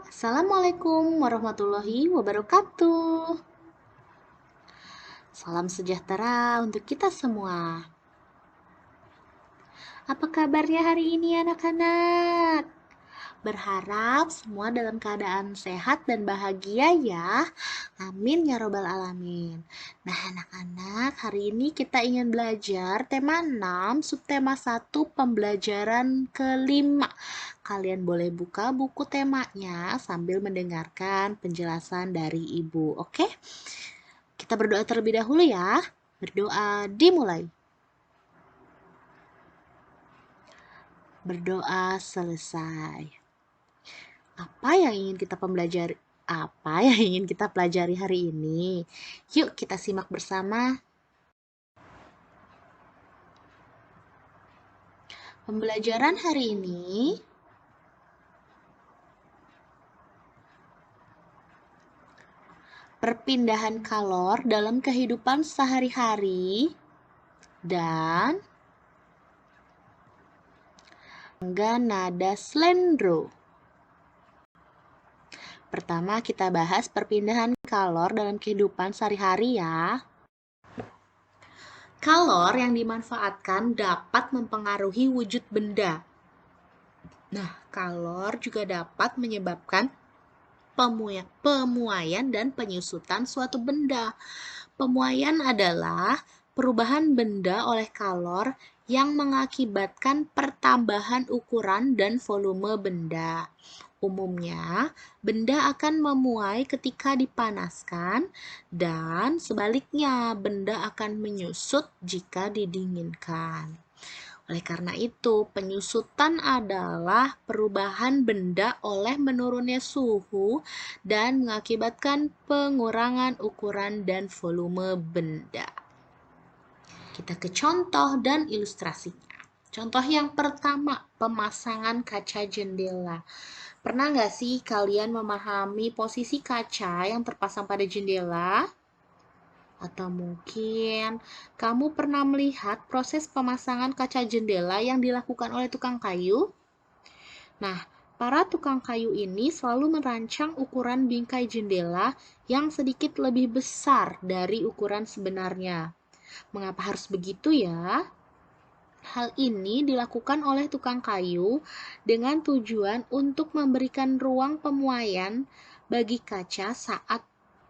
Assalamualaikum warahmatullahi wabarakatuh. Salam sejahtera untuk kita semua. Apa kabarnya hari ini anak-anak? Berharap semua dalam keadaan sehat dan bahagia ya. Amin ya robbal alamin. Nah anak-anak, hari ini kita ingin belajar tema 6, subtema 1, pembelajaran kelima. Kalian boleh buka buku temanya sambil mendengarkan penjelasan dari ibu, oke? Kita berdoa terlebih dahulu ya. Berdoa dimulai. Berdoa selesai. Apa yang ingin kita pelajari hari ini? Yuk kita simak bersama. Pembelajaran hari ini perpindahan kalor dalam kehidupan sehari-hari dan tangga nada slendro. Pertama kita bahas perpindahan kalor dalam kehidupan sehari-hari ya. Kalor yang dimanfaatkan dapat mempengaruhi wujud benda. Nah, kalor juga dapat menyebabkan pemuaian dan penyusutan suatu benda. Pemuaian adalah perubahan benda oleh kalor yang mengakibatkan pertambahan ukuran dan volume benda. Umumnya, benda akan memuai ketika dipanaskan dan sebaliknya, benda akan menyusut jika didinginkan. Oleh karena itu, penyusutan adalah perubahan benda oleh menurunnya suhu dan mengakibatkan pengurangan ukuran dan volume benda. Kita ke contoh dan ilustrasinya. Contoh yang pertama, pemasangan kaca jendela. Pernah nggak sih kalian memahami posisi kaca yang terpasang pada jendela? Atau mungkin kamu pernah melihat proses pemasangan kaca jendela yang dilakukan oleh tukang kayu? Nah, para tukang kayu ini selalu merancang ukuran bingkai jendela yang sedikit lebih besar dari ukuran sebenarnya. Mengapa harus begitu ya? Hal ini dilakukan oleh tukang kayu dengan tujuan untuk memberikan ruang pemuaian bagi kaca saat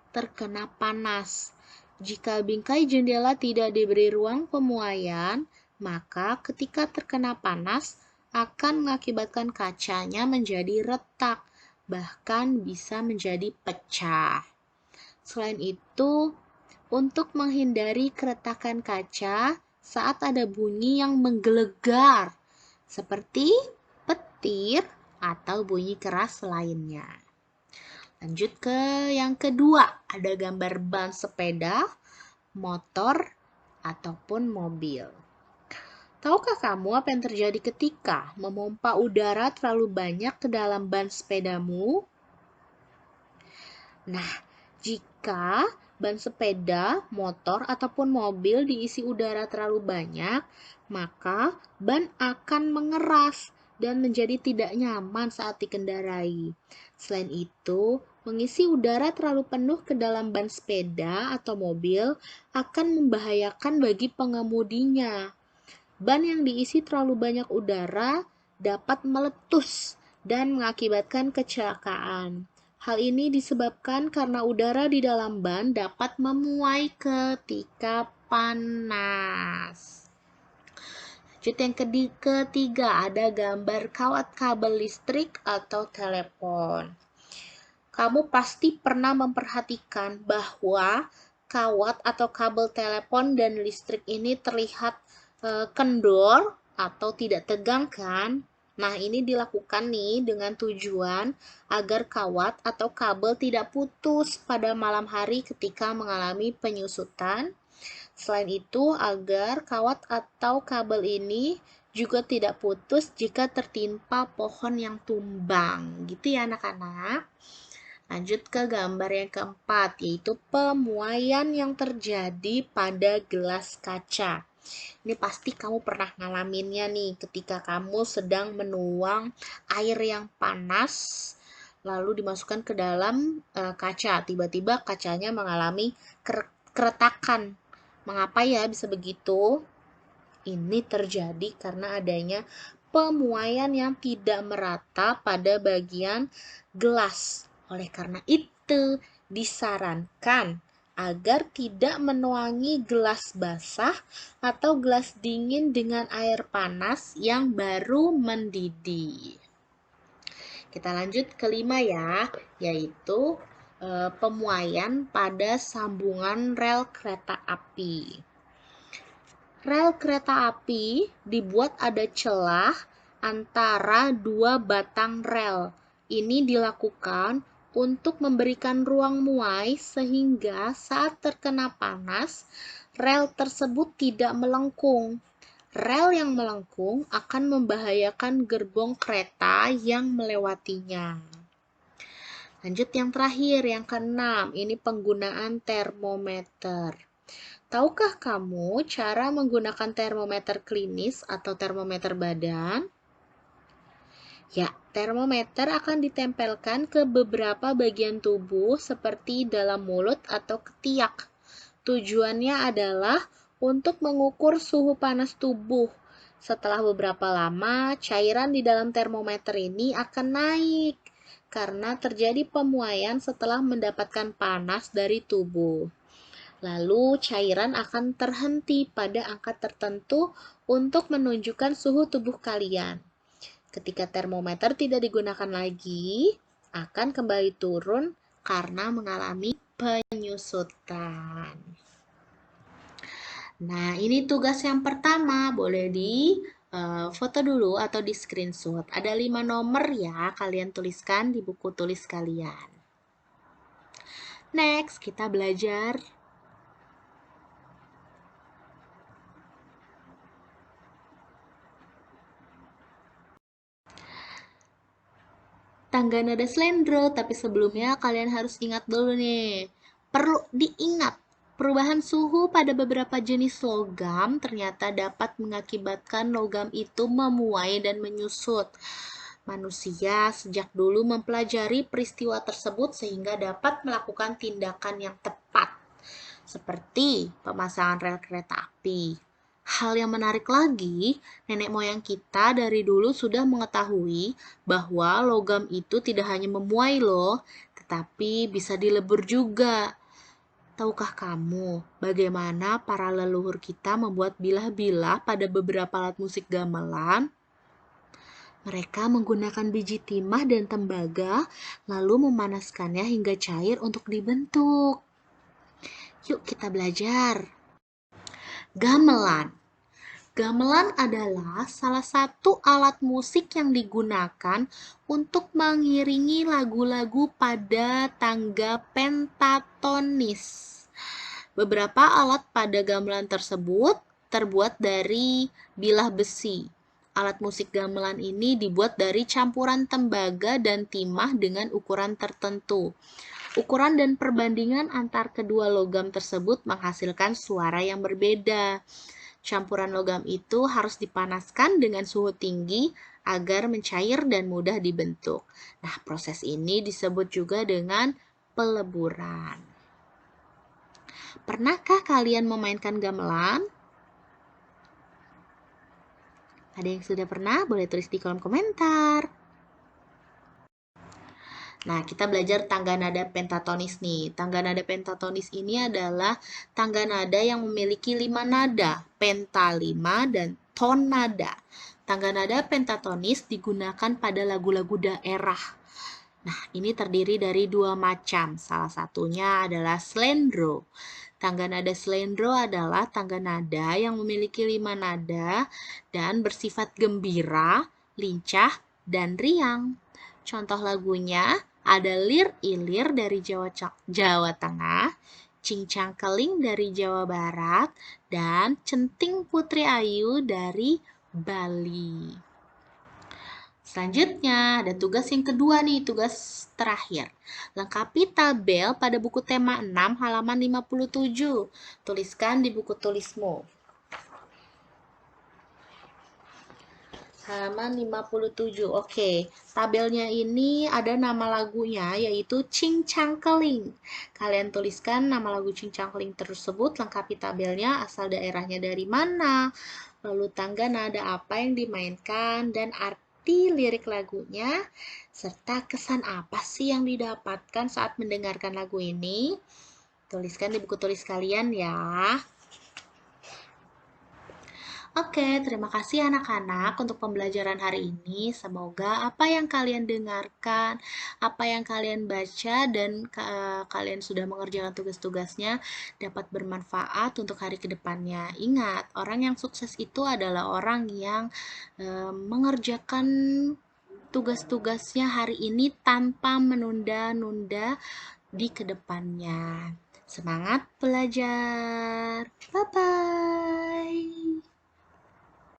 terkena panas. Jika bingkai jendela tidak diberi ruang pemuaian, maka ketika terkena panas akan mengakibatkan kacanya menjadi retak, bahkan bisa menjadi pecah. Selain itu, untuk menghindari keretakan kaca, saat ada bunyi yang menggelegar, seperti petir atau bunyi keras lainnya. Lanjut ke yang kedua, ada gambar ban sepeda, motor, ataupun mobil. Tahukah kamu apa yang terjadi ketika memompa udara terlalu banyak ke dalam ban sepedamu? Nah, jika ban sepeda, motor, ataupun mobil diisi udara terlalu banyak, maka ban akan mengeras dan menjadi tidak nyaman saat dikendarai. Selain itu, mengisi udara terlalu penuh ke dalam ban sepeda atau mobil akan membahayakan bagi pengemudinya. Ban yang diisi terlalu banyak udara dapat meletus dan mengakibatkan kecelakaan. Hal ini disebabkan karena udara di dalam ban dapat memuai ketika panas. Lanjut yang ketiga, ada gambar kawat kabel listrik atau telepon. Kamu pasti pernah memperhatikan bahwa kawat atau kabel telepon dan listrik ini terlihat kendor atau tidak tegang kan? Nah, ini dilakukan nih dengan tujuan agar kawat atau kabel tidak putus pada malam hari ketika mengalami penyusutan. Selain itu, agar kawat atau kabel ini juga tidak putus jika tertimpa pohon yang tumbang. Gitu ya anak-anak. Lanjut ke gambar yang keempat, yaitu pemuaian yang terjadi pada gelas kaca. Ini pasti kamu pernah ngalaminnya nih ketika kamu sedang menuang air yang panas lalu dimasukkan ke dalam kaca. Tiba-tiba kacanya mengalami keretakan. Mengapa ya bisa begitu? Ini terjadi karena adanya pemuaian yang tidak merata pada bagian gelas. Oleh karena itu, disarankan agar tidak menuangi gelas basah atau gelas dingin dengan air panas yang baru mendidih. Kita lanjut kelima ya, yaitu pemuaian pada sambungan rel kereta api. Rel kereta api dibuat ada celah antara dua batang rel. Ini dilakukan untuk memberikan ruang muai sehingga saat terkena panas, rel tersebut tidak melengkung. Rel yang melengkung akan membahayakan gerbong kereta yang melewatinya. Lanjut yang terakhir, yang keenam, ini penggunaan termometer. Tahukah kamu cara menggunakan termometer klinis atau termometer badan? Ya, termometer akan ditempelkan ke beberapa bagian tubuh seperti dalam mulut atau ketiak. Tujuannya adalah untuk mengukur suhu panas tubuh. Setelah beberapa lama, cairan di dalam termometer ini akan naik karena terjadi pemuaian setelah mendapatkan panas dari tubuh. Lalu cairan akan terhenti pada angka tertentu untuk menunjukkan suhu tubuh kalian. Ketika termometer tidak digunakan lagi, akan kembali turun karena mengalami penyusutan. Nah, ini tugas yang pertama, boleh di foto dulu atau di screenshot. Ada 5 nomor ya, kalian tuliskan di buku tulis kalian. Next, kita belajar tangga nada slendro, tapi sebelumnya kalian harus ingat dulu nih. Perlu diingat, perubahan suhu pada beberapa jenis logam ternyata dapat mengakibatkan logam itu memuai dan menyusut. Manusia sejak dulu mempelajari peristiwa tersebut sehingga dapat melakukan tindakan yang tepat, seperti pemasangan rel kereta api. Hal yang menarik lagi, nenek moyang kita dari dulu sudah mengetahui bahwa logam itu tidak hanya memuai loh, tetapi bisa dilebur juga. Tahukah kamu bagaimana para leluhur kita membuat bilah-bilah pada beberapa alat musik gamelan? Mereka menggunakan biji timah dan tembaga, lalu memanaskannya hingga cair untuk dibentuk. Yuk kita belajar. Gamelan. Gamelan adalah salah satu alat musik yang digunakan untuk mengiringi lagu-lagu pada tangga pentatonis. Beberapa alat pada gamelan tersebut terbuat dari bilah besi. Alat musik gamelan ini dibuat dari campuran tembaga dan timah dengan ukuran tertentu. Ukuran dan perbandingan antar kedua logam tersebut menghasilkan suara yang berbeda. Campuran logam itu harus dipanaskan dengan suhu tinggi agar mencair dan mudah dibentuk. Nah, proses ini disebut juga dengan peleburan. Pernahkah kalian memainkan gamelan? Ada yang sudah pernah? Boleh tulis di kolom komentar. Nah, kita belajar tangga nada pentatonis nih. Tangga nada pentatonis ini adalah tangga nada yang memiliki 5 nada, penta 5 dan ton nada. Tangga nada pentatonis digunakan pada lagu-lagu daerah. Nah, ini terdiri dari 2 macam. Salah satunya adalah slendro. Tangga nada slendro adalah tangga nada yang memiliki 5 nada dan bersifat gembira, lincah, dan riang. Contoh lagunya ada Lir Ilir dari Jawa Tengah, Cincang Keling dari Jawa Barat, dan Centing Putri Ayu dari Bali. Selanjutnya ada tugas yang kedua nih, tugas terakhir. Lengkapi tabel pada buku tema 6 halaman 57. Tuliskan di buku tulismu. Halaman 57. Oke, tabelnya ini ada nama lagunya yaitu Cing Chang Keling. Kalian tuliskan nama lagu Cing Chang Keling tersebut, lengkapi tabelnya, asal daerahnya dari mana, lalu tangga nada apa yang dimainkan, dan arti lirik lagunya, serta kesan apa sih yang didapatkan saat mendengarkan lagu ini. Tuliskan di buku tulis kalian ya. Oke, terima kasih anak-anak untuk pembelajaran hari ini. Semoga apa yang kalian dengarkan, apa yang kalian baca, dan kalian sudah mengerjakan tugas-tugasnya dapat bermanfaat untuk hari kedepannya. Ingat, orang yang sukses itu adalah orang yang mengerjakan tugas-tugasnya hari ini tanpa menunda-nunda di kedepannya. Semangat belajar! Bye-bye!